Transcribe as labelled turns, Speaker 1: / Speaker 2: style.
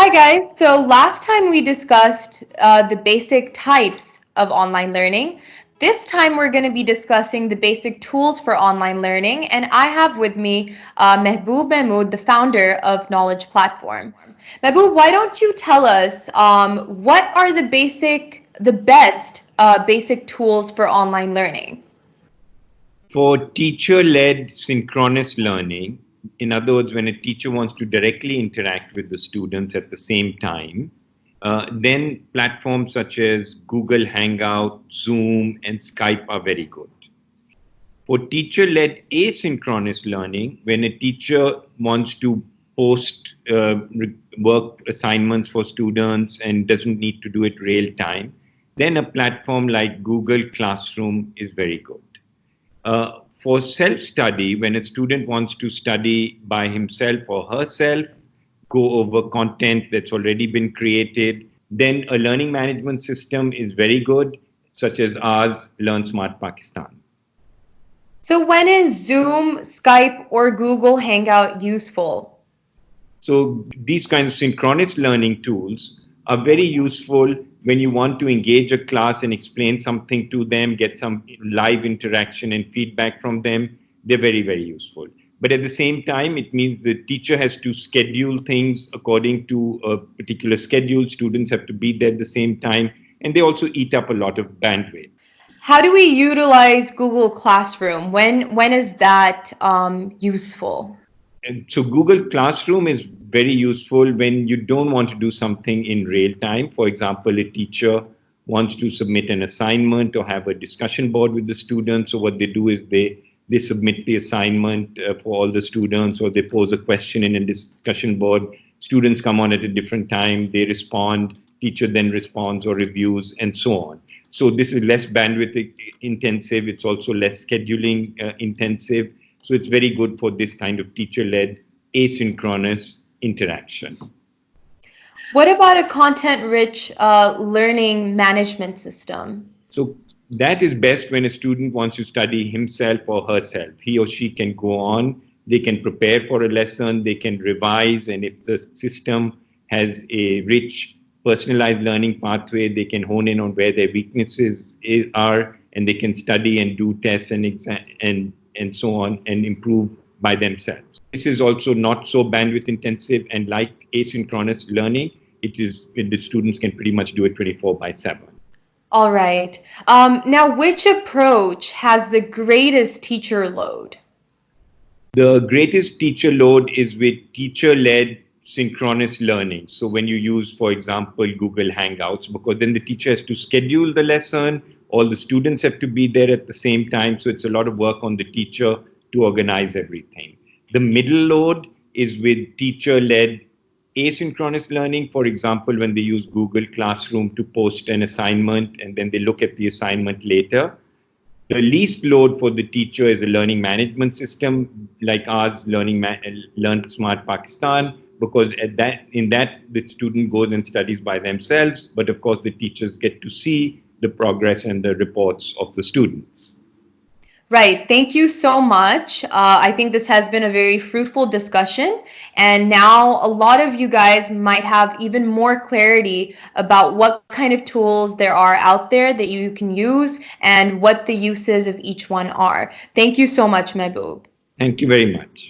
Speaker 1: Hi guys, so last time we discussed the basic types of online learning. This time we're going to be discussing the basic tools for online learning, and I have with me Mahboob and Mehr, the founder of Knowledge Platform. Mahboob, why don't you tell us what are the best basic tools for online learning?
Speaker 2: For teacher-led synchronous learning, in other words, when a teacher wants to directly interact with the students at the same time, then platforms such as Google Hangout, Zoom, and Skype are very good. For teacher-led asynchronous learning, when a teacher wants to post work assignments for students and doesn't need to do it real time, then a platform like Google Classroom is very good. For self-study, when a student wants to study by himself or herself, go over content that's already been created, then a learning management system is very good, such as ours, Learn Smart Pakistan.
Speaker 1: So when is Zoom, Skype, or Google Hangout useful?
Speaker 2: So these kinds of synchronous learning tools are very useful when you want to engage a class and explain something to them, get some live interaction and feedback from them. They're very, very useful. But at the same time, it means the teacher has to schedule things according to a particular schedule. Students have to be there at the same time, and they also eat up a lot of bandwidth.
Speaker 1: How do we utilize Google Classroom? When is that useful?
Speaker 2: And so Google Classroom is very useful when you don't want to do something in real time. For example, a teacher wants to submit an assignment or have a discussion board with the students. So what they do is they submit the assignment for all the students, or they pose a question in a discussion board. Students come on at a different time, they respond, teacher then responds or reviews, and so on. So this is less bandwidth intensive. It's also less scheduling intensive. So it's very good for this kind of teacher-led asynchronous interaction.
Speaker 1: What about a content-rich learning management system?
Speaker 2: So that is best when a student wants to study himself or herself. He or she can go on, they can prepare for a lesson, they can revise, and if the system has a rich personalized learning pathway, they can hone in on where their weaknesses are, and they can study and do tests and exam and so on and improve by themselves. This is also not so bandwidth intensive, and like asynchronous learning, the students can pretty much do it 24/7.
Speaker 1: All right. Now, which approach has the greatest teacher load?
Speaker 2: The greatest teacher load is with teacher-led synchronous learning. So when you use, for example, Google Hangouts, because then the teacher has to schedule the lesson, all the students have to be there at the same time. So it's a lot of work on the teacher to organize everything. The middle load is with teacher-led asynchronous learning. For example, when they use Google Classroom to post an assignment and then they look at the assignment later. The least load for the teacher is a learning management system like ours, Learn Smart Pakistan, because in that the student goes and studies by themselves, but of course the teachers get to see the progress and the reports of the students.
Speaker 1: Right. Thank you so much. I think this has been a very fruitful discussion. And now a lot of you guys might have even more clarity about what kind of tools there are out there that you can use and what the uses of each one are. Thank you so much, Mahboob.
Speaker 2: Thank you very much.